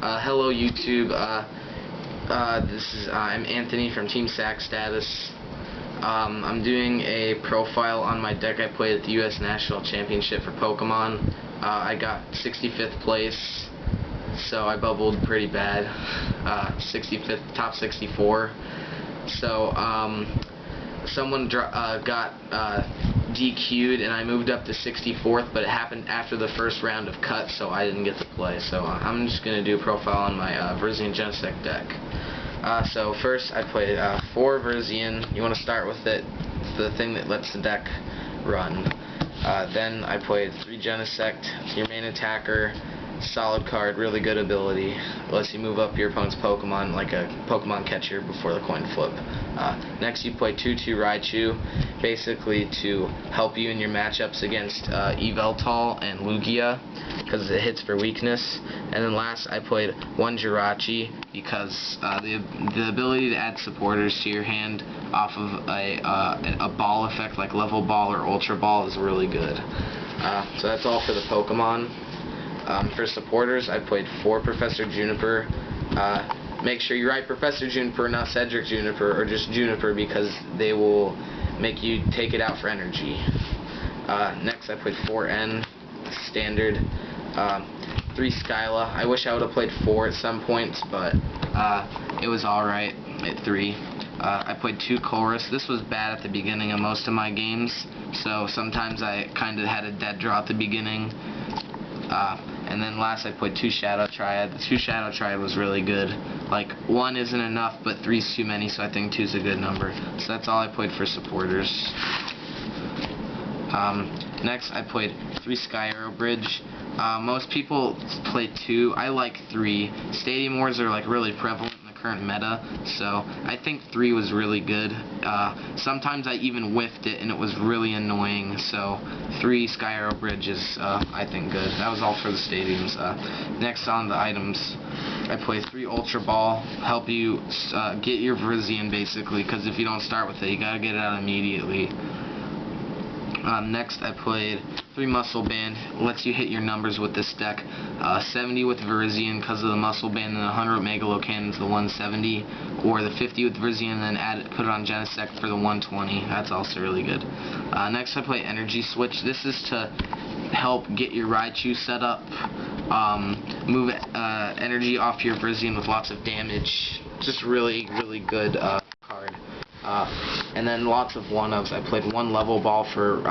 Hello YouTube. I'm Anthony from Team Sack Status. I'm doing a profile on my deck I played at the U.S. National Championship for Pokemon. I got 65th place, so I bubbled pretty bad. 65th, top 64. So someone got DQ'd and I moved up to 64th, but it happened after the first round of cuts, so I didn't get to play. So I'm just going to do a profile on my Virizion Genesect deck. So first I played 4 Virizion. You want to start with it. It's the thing that lets the deck run. Then I played 3 Genesect, your main attacker. Solid card, really good ability. Lets you move up your opponent's Pokemon like a Pokemon catcher before the coin flip. Next you play 2/2 Raichu, basically to help you in your matchups against Yveltal and Lugia, because it hits for weakness. And then last I played 1 Jirachi, because the ability to add supporters to your hand off of a ball effect like Level Ball or Ultra Ball is really good. So that's all for the Pokemon. For supporters, I played 4 Professor Juniper. Make sure you write Professor Juniper, not Cedric Juniper, or just Juniper, because they will make you take it out for energy. Next, I played 4 N, standard. 3 Skyla. I wish I would have played 4 at some points, but it was alright at 3. I played 2 Chorus. This was bad at the beginning of most of my games, so sometimes I kind of had a dead draw at the beginning. And then last I played 2 Shadow Triad. The 2 Shadow Triad was really good. Like, 1 isn't enough, but 3's too many, so I think 2's a good number. So that's all I played for supporters. Next I played 3 Sky Arrow Bridge. Most people play 2. I like 3. Stadium Wars are like really prevalent in the current meta, so I think 3 was really good. Sometimes I even whiffed it and it was really annoying, so 3 Sky Arrow Bridge is I think good. That was all for the stadiums. Next on the items, I play 3 Ultra Ball, help you get your Virizion basically, because if you don't start with it, you gotta get it out immediately. Next I played 3 Muscle Band. Lets you hit your numbers with this deck. 70 with Virizion because of the Muscle Band, and 100 with Megalo Cannon's the 170, or the 50 with Virizion and then put it on Genesect for the 120. That's also really good. Next I play Energy Switch. This is to help get your Raichu set up, move energy off your Virizion with lots of damage. Just really good card. And then lots of 1-ofs. I played 1 Level Ball for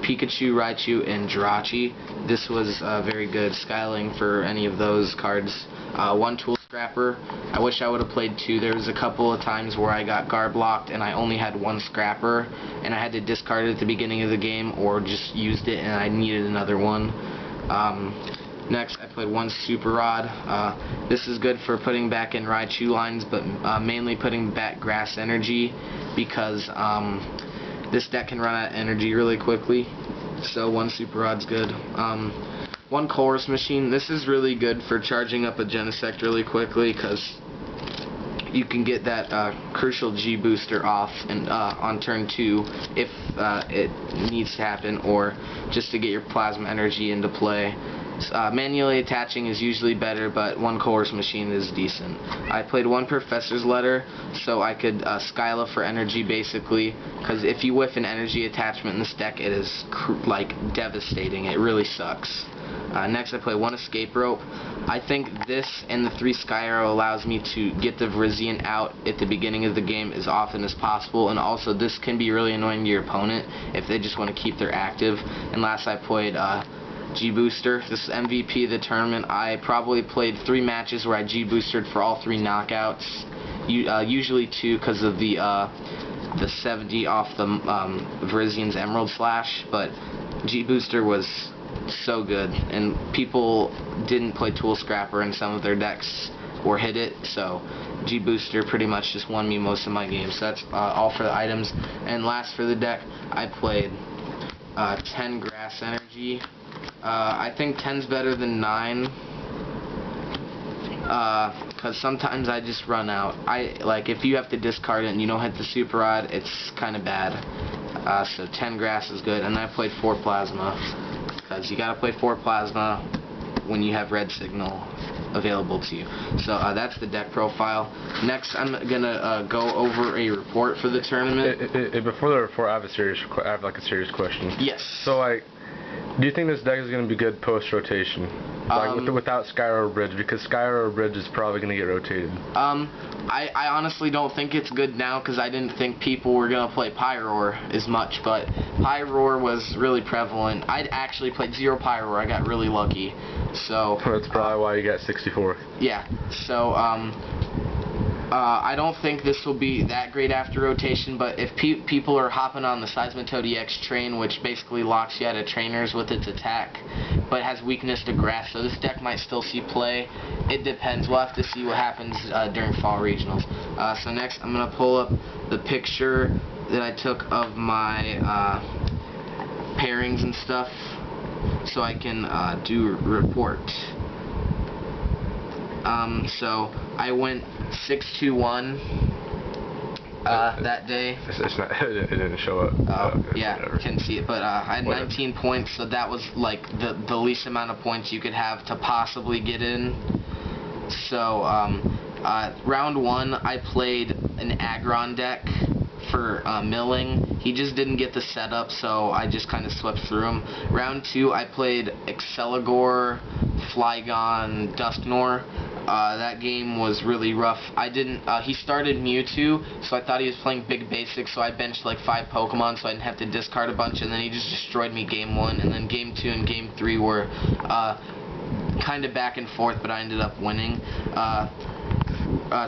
Pikachu, Raichu, and Jirachi. This was very good skyling for any of those cards. 1 Tool Scrapper. I wish I would have played 2. There was a couple of times where I got guard blocked and I only had 1 Scrapper, and I had to discard it at the beginning of the game or just used it and I needed another one. Next, I played 1 Super Rod. This is good for putting back in Raichu lines, but mainly putting back Grass Energy, because this deck can run out of energy really quickly. So 1 Super Rod's good. 1 Chorus Machine. This is really good for charging up a Genesect really quickly, because you can get that crucial G booster off and on turn 2 if it needs to happen, or just to get your Plasma Energy into play. Manually attaching is usually better, but 1 Chorus Machine is decent. I played 1 Professor's Letter, so I could Skyla for energy basically, because if you whiff an energy attachment in this deck, it is like devastating. It really sucks. Next I play 1 Escape Rope. I think this and the 3 Sky Arrow allows me to get the Virizion out at the beginning of the game as often as possible, and also this can be really annoying to your opponent if they just want to keep their active. And last I played G-Booster. This is MVP of the tournament. I probably played 3 matches where I G-Boosted for all 3 knockouts. Usually 2 because of the 70 off the Virizion's Emerald Slash, but G-Booster was so good, and people didn't play Tool Scrapper in some of their decks or hit it, so G-Booster pretty much just won me most of my games. So that's all for the items. And last for the deck, I played 10 Grass Energy. I think 10's better than 9, because sometimes I just run out. Like if you have to discard it and you don't hit the Super Rod, it's kind of bad. So 10 Grass is good, and I played 4 Plasma, because you gotta play 4 Plasma when you have red signal available to you. So that's the deck profile. Next, I'm gonna go over a report for the tournament. Before the report, I have a serious question. Yes. So like, do you think this deck is gonna be good post rotation? Like without Skyro Bridge, because Skyro Bridge is probably gonna get rotated. I honestly don't think it's good now because I didn't think people were gonna play Pyroar as much, but Pyroar was really prevalent. I'd actually played 0 Pyroar. I got really lucky. So that's probably why you got 64. Yeah. So I don't think this will be that great after rotation, but if people are hopping on the Seismitoad EX train, which basically locks you out of trainers with its attack, but has weakness to grass, so this deck might still see play. It depends. We'll have to see what happens during fall regionals. So next, I'm going to pull up the picture that I took of my pairings and stuff, so I can do a report. So I went 6-2-1 that day. It didn't show up. Yeah, whatever. Can see it, but I had 19 points, so that was like the least amount of points you could have to possibly get in. So round 1, I played an Aggron deck for milling. He just didn't get the setup, so I just kind of swept through him. Round 2, I played Exceligor, Flygon, Dusknoir. That game was really rough. He started Mewtwo, so I thought he was playing big basic, so I benched like 5 Pokemon so I didn't have to discard a bunch, and then he just destroyed me game 1, and then game 2 and game 3 were kind of back and forth, but I ended up winning.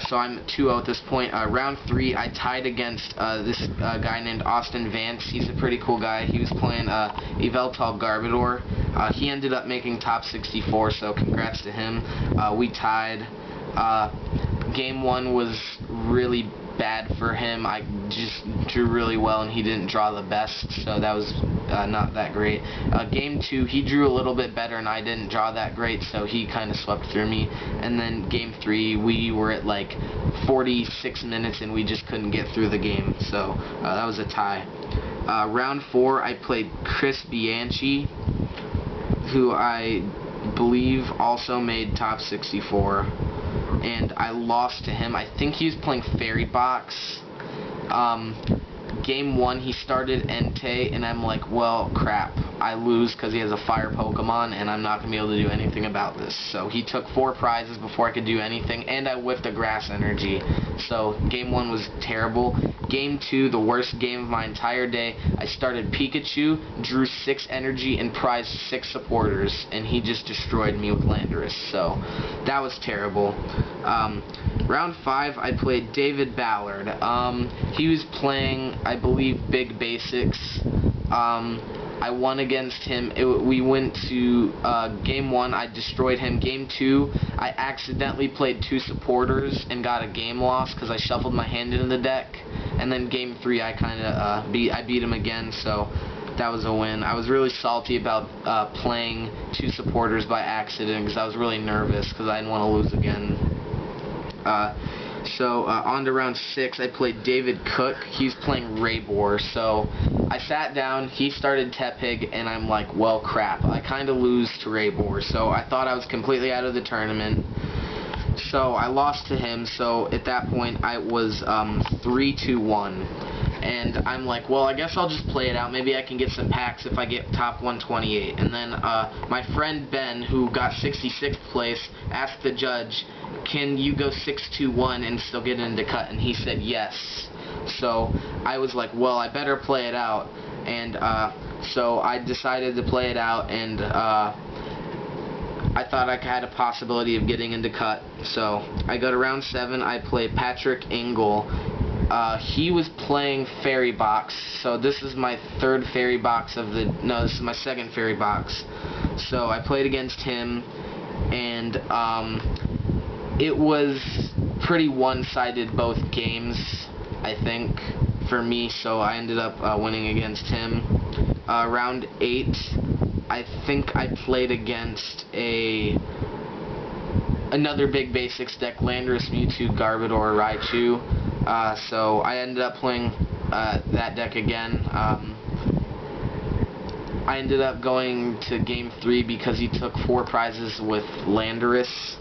So I'm 2-0 at this point. Round 3, I tied against this guy named Austin Vance. He's a pretty cool guy. He was playing Yveltal Garbodor. He ended up making top 64, so congrats to him. We tied. Game 1 was really bad for him. I just drew really well, and he didn't draw the best, so that was not that great. Game 2, he drew a little bit better, and I didn't draw that great, so he kind of swept through me. And then game 3, we were at like 46 minutes, and we just couldn't get through the game, so that was a tie. Round 4, I played Chris Bianchi, who I believe also made top 64. And I lost to him. I think he was playing Fairy Box. Game 1, he started Entei, and I'm like, well, crap. I lose because he has a fire Pokemon, and I'm not going to be able to do anything about this. So he took 4 prizes before I could do anything, and I whiffed a Grass Energy. So game 1 was terrible. Game 2, the worst game of my entire day. I started Pikachu, drew 6 energy, and prized 6 supporters, and he just destroyed me with Landorus. So that was terrible. Round 5, I played David Ballard. He was playing, I believe, Big Basics. I won against him. We went to game 1, I destroyed him. Game 2, I accidentally played 2 supporters and got a game loss because I shuffled my hand into the deck. And then game 3, I kind of beat him again, so that was a win. I was really salty about playing 2 supporters by accident because I was really nervous because I didn't want to lose again. So on to round 6, I played David Cook. He's playing Raybor. So I sat down, he started Tepig, and I'm like, well, crap. I kind of lose to Raybor. So I thought I was completely out of the tournament. So I lost to him. So at that point, I was 3-2-1. And I'm like, well, I guess I'll just play it out. Maybe I can get some packs if I get top 128. And then my friend Ben, who got 66th place, asked the judge, can you go 6-2-1 and still get into cut? And he said yes. So I was like, well, I better play it out. And so I decided to play it out, and I thought I had a possibility of getting into cut. So I go to round 7, I play Patrick Engel. He was playing Fairy Box, so this is my 3rd Fairy Box of the, no, this is my 2nd Fairy Box. So I played against him, and it was pretty one-sided both games, I think, for me, so I ended up winning against him. Round 8, I think I played against another Big Basics deck, Landorus, Mewtwo, Garbodor, Raichu. So I ended up playing that deck again. I ended up going to Game 3 because he took 4 prizes with Landorus.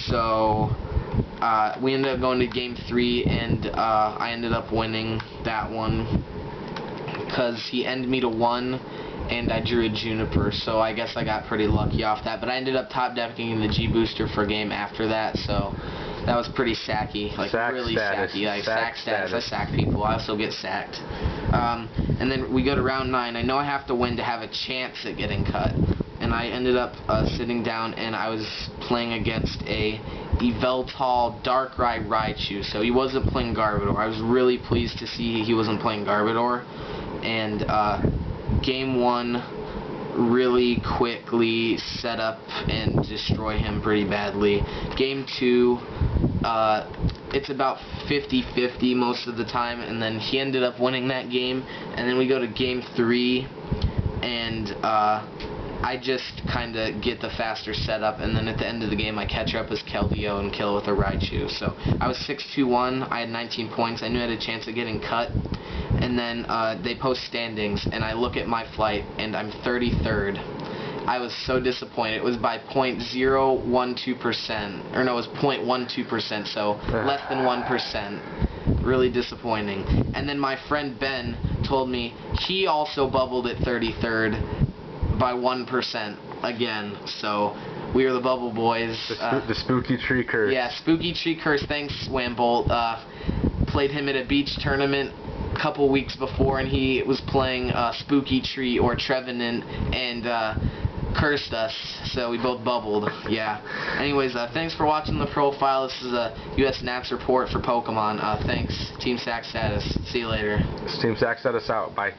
So we ended up going to Game 3, and I ended up winning that one because he ended me to 1, and I drew a Juniper, so I guess I got pretty lucky off that. But I ended up top decking the G booster for game after that, so that was pretty sacky, like sack really status. sacky, like sack status. I sack people. I also get sacked. And then we go to round 9. I know I have to win to have a chance at getting cut, and I ended up sitting down, and I was playing against a Yveltal Darkrai Raichu, so he wasn't playing Garbodor. I was really pleased to see he wasn't playing Garbodor, and Game 1 really quickly set up and destroy him pretty badly. Game 2, it's about 50-50 most of the time, and then he ended up winning that game. And then we go to Game 3, and I just kind of get the faster setup, and then at the end of the game I catch up as Keldeo and kill with a Raichu. So I was 6-2-1, I had 19 points, I knew I had a chance of getting cut, and then they post standings, and I look at my flight, and I'm 33rd. I was so disappointed. It was by 0.012%, or no, it was 0.12%, so less than 1%. Really disappointing. And then my friend Ben told me he also bubbled at 33rd by 1% again. So we are the bubble boys. The spooky tree curse. Yeah, spooky tree curse. Thanks, Wambolt. Played him at a beach tournament a couple weeks before, and he was playing Spooky Tree or Trevenant, and cursed us, so we both bubbled. Yeah. Anyways, thanks for watching the profile. This is a US Naps report for Pokemon. Thanks, Team Sack Status. See you later. Team Sack Status out. Bye.